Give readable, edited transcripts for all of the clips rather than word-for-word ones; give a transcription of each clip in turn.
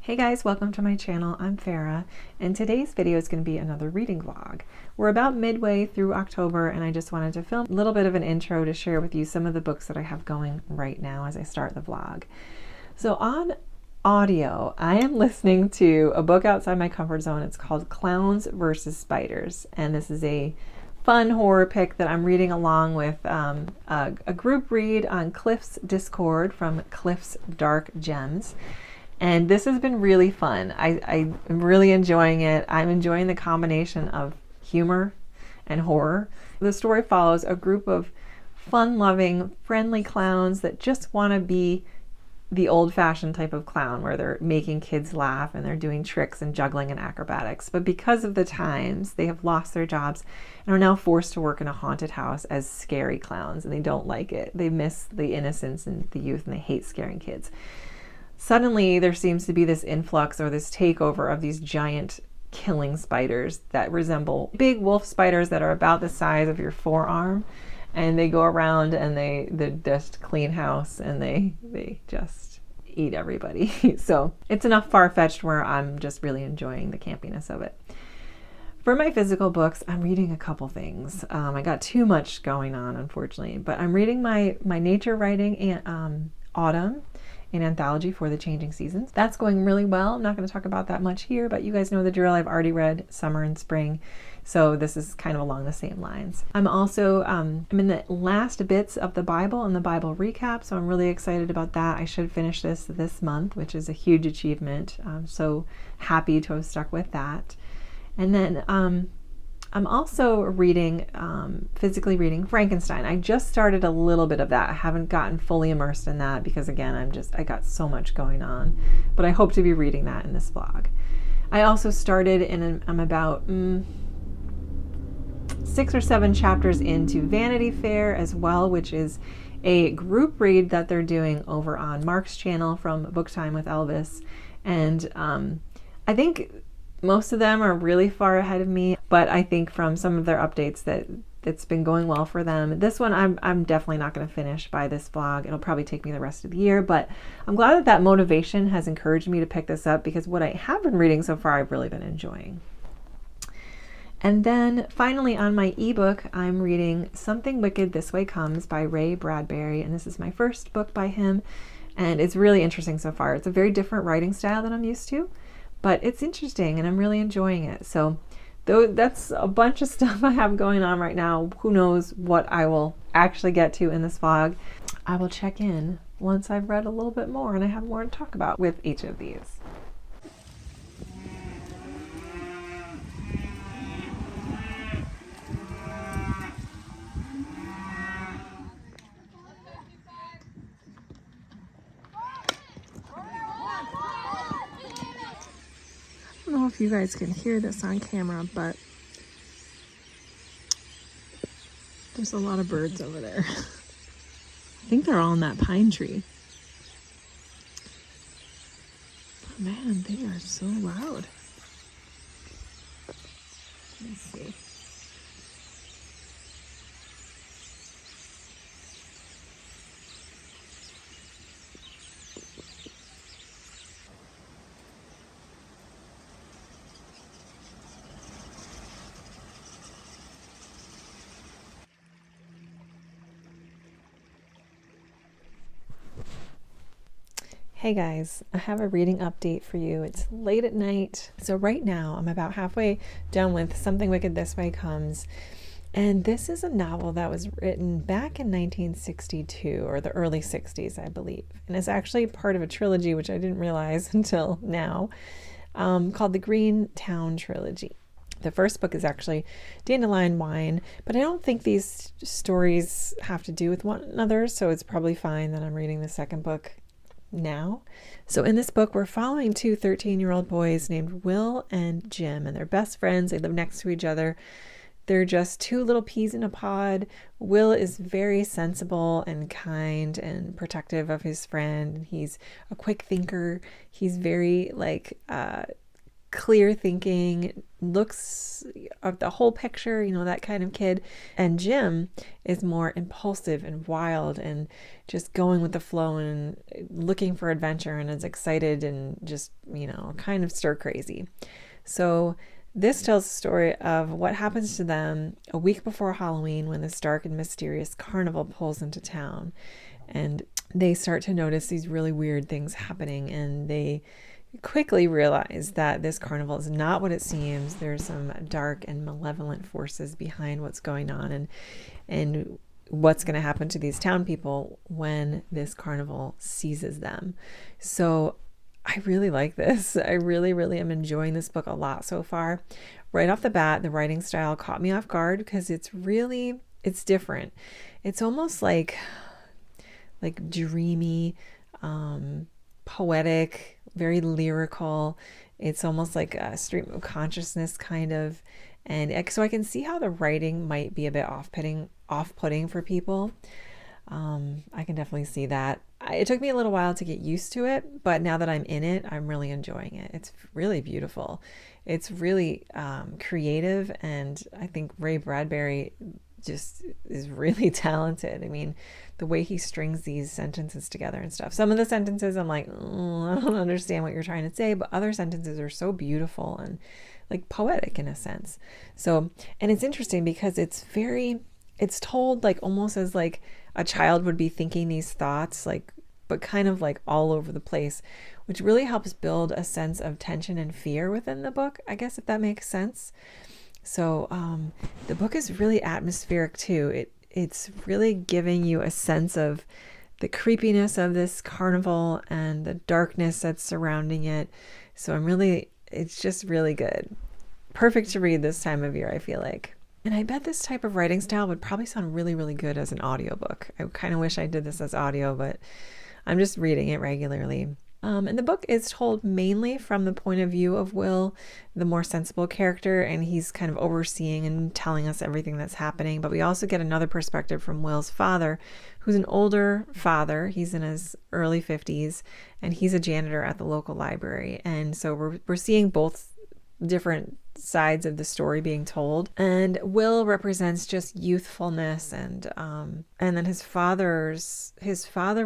Hey guys, welcome to my channel. I'm Farrah, and today's video is going to be another reading vlog. We're about midway through October, and I just wanted to film a little bit of an intro to share with you some of the books that I have going right now as I start the vlog. So on audio, I am listening to a book outside my comfort zone. It's called Clowns vs. Spiders, and this is a fun horror pick that I'm reading along with a group read on Cliff's Discord from Cliff's Dark Gems. And this has been really fun. I'm really enjoying it. I'm enjoying the combination of humor and horror. The story follows a group of fun-loving, friendly clowns that just want to be the old-fashioned type of clown where they're making kids laugh and they're doing tricks and juggling and acrobatics. But because of the times, they have lost their jobs and are now forced to work in a haunted house as scary clowns, and they don't like it. They miss the innocence and the youth, and they hate scaring kids. Suddenly, there seems to be this influx or this takeover of these giant killing spiders that resemble big wolf spiders that are about the size of your forearm. And they go around and they just clean house, and they just eat everybody. So it's enough far-fetched where I'm just really enjoying the campiness of it. For my physical books, I'm reading a couple things. I got too much going on, unfortunately, but I'm reading my nature writing and Autumn, an anthology for the changing seasons. That's going really well. I'm not going to talk about that much here, but you guys know the drill. I've already read Summer and Spring, so this is kind of along the same lines. I'm also I'm in the last bits of the Bible and the Bible recap, so I'm really excited about that. I should finish this month, which is a huge achievement. I'm so happy to have stuck with that. And then I'm also reading, physically reading Frankenstein. I just started a little bit of that. I haven't gotten fully immersed in that because, again, I got so much going on. But I hope to be reading that in this vlog. I also started, and I'm about 6 or 7 chapters into Vanity Fair as well, which is a group read that they're doing over on Mark's channel from Book Time with Elvis. And I think most of them are really far ahead of me, but I think from some of their updates that it's been going well for them. This one I'm definitely not going to finish by this vlog. It'll probably take me the rest of the year, but I'm glad that motivation has encouraged me to pick this up, because what I have been reading so far I've really been enjoying. And then finally on my ebook, I'm reading Something Wicked This Way Comes by Bradbury, and this is my first book by him, and it's really interesting so far. It's a very different writing style than I'm used to, but it's interesting and I'm really enjoying it. So though that's a bunch of stuff I have going on right now. Who knows what I will actually get to in this vlog. I will check in once I've read a little bit more and I have more to talk about with each of these. I don't know if you guys can hear this on camera, but there's a lot of birds over there. I think they're all in that pine tree. But man, they are so loud. Let's see. Hey guys, I have a reading update for you. It's late at night. So right now I'm about halfway done with Something Wicked This Way Comes. And this is a novel that was written back in 1962 or the early 60s, I believe. And it's actually part of a trilogy, which I didn't realize until now, called the Green Town Trilogy. The first book is actually Dandelion Wine, but I don't think these stories have to do with one another, so it's probably fine that I'm reading the second book now. So in this book, we're following two 13-year-old boys named Will and Jim, and they're best friends. They live next to each other. They're just two little peas in a pod. Will is very sensible and kind and protective of his friend. He's a quick thinker. He's very clear thinking, looks of the whole picture, you know, that kind of kid. And Jim is more impulsive and wild and just going with the flow and looking for adventure and is excited and just, you know, kind of stir crazy. So this tells the story of what happens to them a week before Halloween when this dark and mysterious carnival pulls into town. And they start to notice these really weird things happening, and they quickly realize that this carnival is not what it seems. There's some dark and malevolent forces behind what's going on and what's going to happen to these town people when this carnival seizes them. So I really like this. I really, really am enjoying this book a lot so far. Right off the bat, the writing style caught me off guard because it's different. It's almost like dreamy, poetic, very lyrical. It's almost like a stream of consciousness kind of. And so I can see how the writing might be a bit off-putting for people. I can definitely see that. It took me a little while to get used to it, but now that I'm in it, I'm really enjoying it. It's really beautiful. It's really creative, and I think Bradbury just is really talented. I mean, the way he strings these sentences together and stuff. Some of the sentences I'm like, oh, I don't understand what you're trying to say, but other sentences are so beautiful and like poetic in a sense. So, and it's interesting because it's told like almost as like a child would be thinking these thoughts, like, but kind of like all over the place, which really helps build a sense of tension and fear within the book, I guess, if that makes sense. So the book is really atmospheric too. It's really giving you a sense of the creepiness of this carnival and the darkness that's surrounding it. So it's just really good. Perfect to read this time of year, I feel like. And I bet this type of writing style would probably sound really, really good as an audiobook. I kind of wish I did this as audio, but I'm just reading it regularly. And the book is told mainly from the point of view of Will, the more sensible character, and he's kind of overseeing and telling us everything that's happening. But we also get another perspective from Will's father, who's an older father. He's in his early 50s, and he's a janitor at the local library. And so we're seeing both different sides of the story being told. And Will represents just youthfulness, and then his father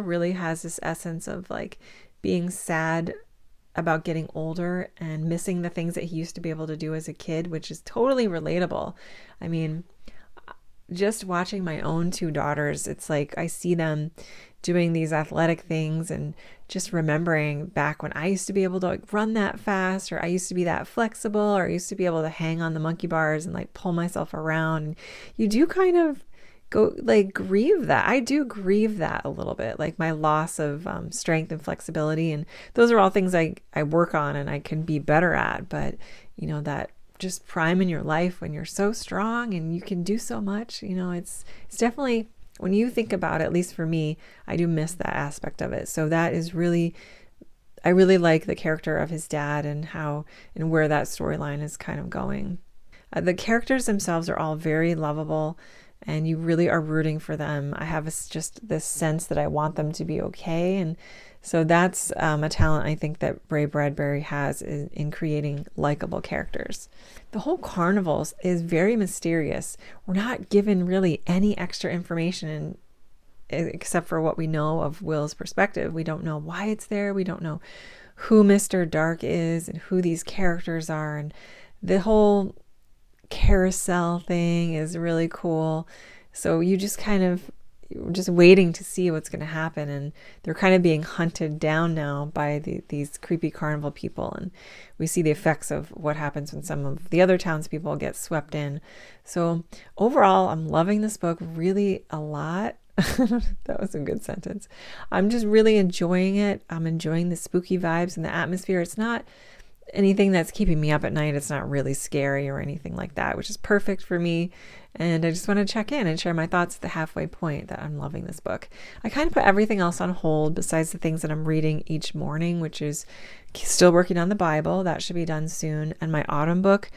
really has this essence of like being sad about getting older and missing the things that he used to be able to do as a kid, which is totally relatable. I mean, just watching my own two daughters, it's like I see them, doing these athletic things and just remembering back when I used to be able to like run that fast, or I used to be that flexible, or I used to be able to hang on the monkey bars and like pull myself around. And you do kind of go like grieve that. I do grieve that a little bit, like my loss of strength and flexibility. And those are all things I work on and I can be better at. But, you know, that just prime in your life when you're so strong and you can do so much, you know, it's definitely, when you think about it, at least for me, I do miss that aspect of it. So that is really, I really like the character of his dad and how and where that storyline is kind of going. The characters themselves are all very lovable and you really are rooting for them. I have just this sense that I want them to be okay. And so that's a talent I think that Ray Bradbury has in creating likable characters. The whole carnivals is very mysterious. We're not given really any extra information except for what we know of Will's perspective. We don't know why it's there. We don't know who Mr. Dark is and who these characters are. And the whole carousel thing is really cool. So you just kind of just waiting to see what's going to happen, and they're kind of being hunted down now by these creepy carnival people, and we see the effects of what happens when some of the other townspeople get swept in. So overall, I'm loving this book really a lot. That was a good sentence. I'm just really enjoying it. I'm enjoying the spooky vibes and the atmosphere. It's not anything that's keeping me up at night. It's not really scary or anything like that, which is perfect for me. And I just want to check in and share my thoughts at the halfway point that I'm loving this book. I kind of put everything else on hold besides the things that I'm reading each morning, which is still working on the Bible. That should be done soon. And my autumn book.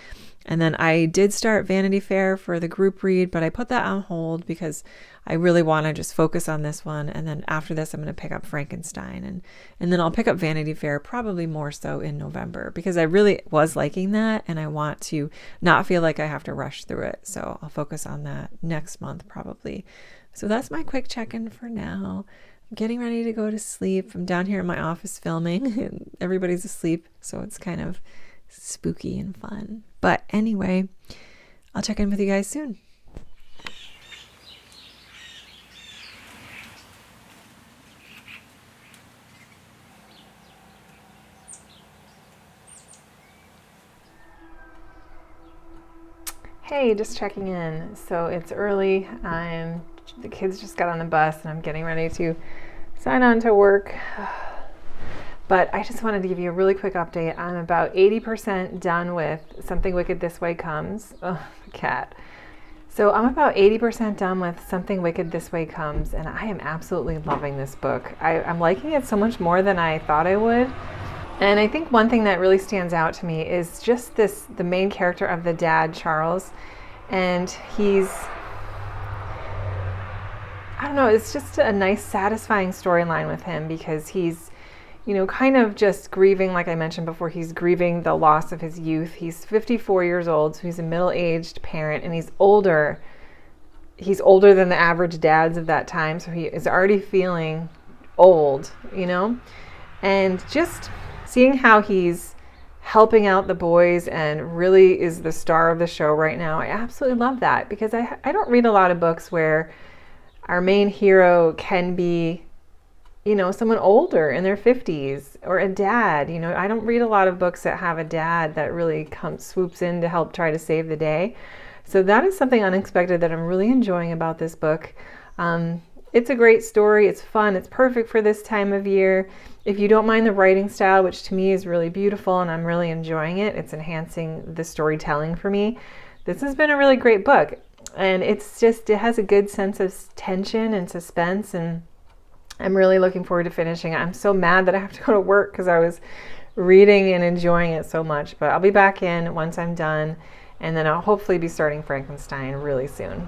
And then I did start Vanity Fair for the group read, but I put that on hold because I really want to just focus on this one. And then after this, I'm going to pick up Frankenstein. And then I'll pick up Vanity Fair probably more so in November because I really was liking that. And I want to not feel like I have to rush through it. So I'll focus on that next month probably. So that's my quick check-in for now. I'm getting ready to go to sleep. I'm down here in my office filming and everybody's asleep. So it's kind of spooky and fun. But anyway, I'll check in with you guys soon. Hey, just checking in. So it's early. The kids just got on the bus and I'm getting ready to sign on to work. But I just wanted to give you a really quick update. I'm about 80% done with Something Wicked This Way Comes. Oh, the cat. So I'm about 80% done with Something Wicked This Way Comes, and I am absolutely loving this book. I'm liking it so much more than I thought I would. And I think one thing that really stands out to me is just the main character of the dad, Charles. And I don't know, it's just a nice, satisfying storyline with him because he's, you know, kind of just grieving, like I mentioned before, he's grieving the loss of his youth. He's 54 years old, so he's a middle-aged parent, and he's older. He's older than the average dads of that time, so he is already feeling old, you know? And just seeing how he's helping out the boys and really is the star of the show right now, I absolutely love that because I don't read a lot of books where our main hero can be, you know, someone older in their 50s or a dad. You know, I don't read a lot of books that have a dad that really swoops in to help try to save the day. So that is something unexpected that I'm really enjoying about this book. It's a great story. It's fun. It's perfect for this time of year. If you don't mind the writing style, which to me is really beautiful and I'm really enjoying it, it's enhancing the storytelling for me. This has been a really great book. And it has a good sense of tension and suspense, and I'm really looking forward to finishing it. I'm so mad that I have to go to work because I was reading and enjoying it so much. But I'll be back in once I'm done, and then I'll hopefully be starting Frankenstein really soon.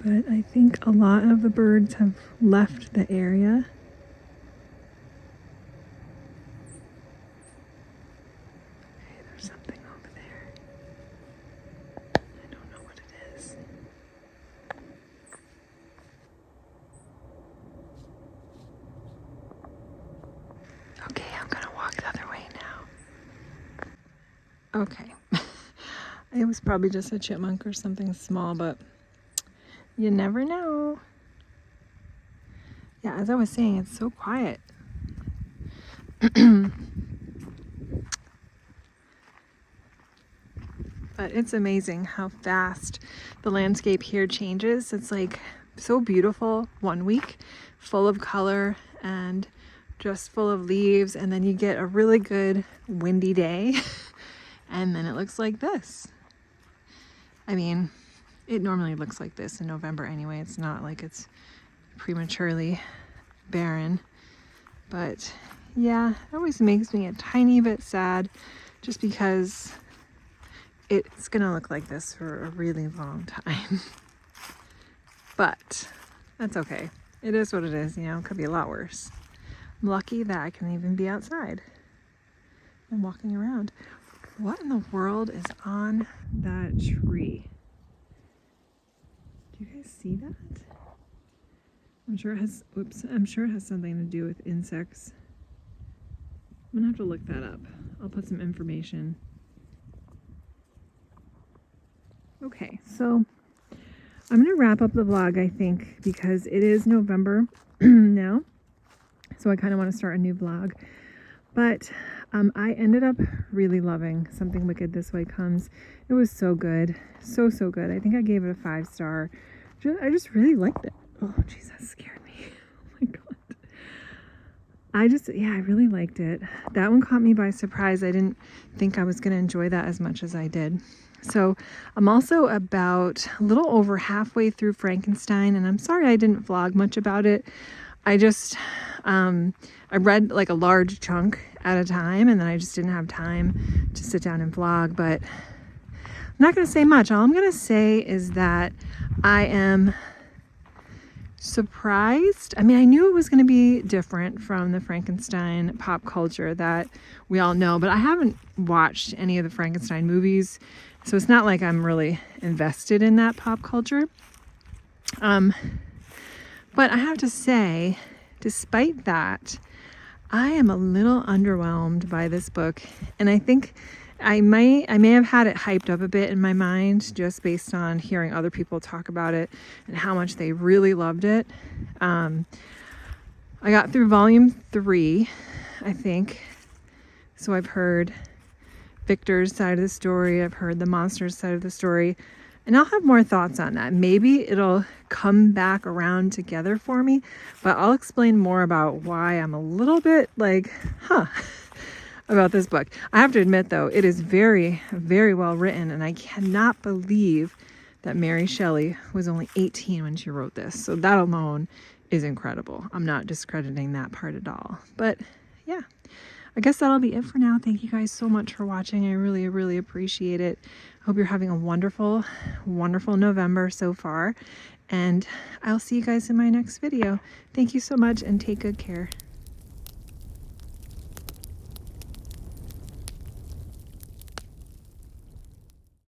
But I think a lot of the birds have left the area. Okay, there's something over there. I don't know what it is. Okay, I'm gonna walk the other way now. Okay. It was probably just a chipmunk or something small, but you never know. Yeah, as I was saying, it's so quiet. But it's amazing how fast the landscape here changes. It's like so beautiful one week, full of color and just full of leaves, and then you get a really good windy day and then it looks like this. I mean, it normally looks like this in November anyway. It's not like it's prematurely barren. But yeah, it always makes me a tiny bit sad just because it's gonna look like this for a really long time. But that's okay. It is what it is, you know, it could be a lot worse. I'm lucky that I can even be outside and walking around. What in the world is on that tree? Do you guys see that? I'm sure it has, I'm sure it has something to do with insects. I'm gonna have to look that up. I'll put some information. Okay, so I'm gonna wrap up the vlog, I think, because it is November now. So I kind of want to start a new vlog. But I ended up really loving Something Wicked This Way Comes. It was so good. So good. I think I gave it a 5-star. I just really liked it. Oh, jeez, that scared me. Oh my God. I really liked it. That one caught me by surprise. I didn't think I was going to enjoy that as much as I did. So I'm also about a little over halfway through Frankenstein, and I'm sorry I didn't vlog much about it. I just, I read like a large chunk at a time, and then I just didn't have time to sit down and vlog, but I'm not going to say much. All I'm going to say is that I am surprised. I mean, I knew it was going to be different from the Frankenstein pop culture that we all know, but I haven't watched any of the Frankenstein movies, so it's not like I'm really invested in that pop culture. But I have to say, despite that, I am a little underwhelmed by this book, and I think I may have had it hyped up a bit in my mind just based on hearing other people talk about it and how much they really loved it. I got through volume 3, I think, so I've heard Victor's side of the story, I've heard the monster's side of the story, and I'll have more thoughts on that. Maybe it'll come back around together for me, but I'll explain more about why I'm a little bit like, about this book. I have to admit though, it is very, very well written, and I cannot believe that Mary Shelley was only 18 when she wrote this. So that alone is incredible. I'm not discrediting that part at all. But yeah, I guess that'll be it for now. Thank you guys so much for watching. I really, really appreciate it. Hope you're having a wonderful, wonderful November so far. And I'll see you guys in my next video. Thank you so much and take good care.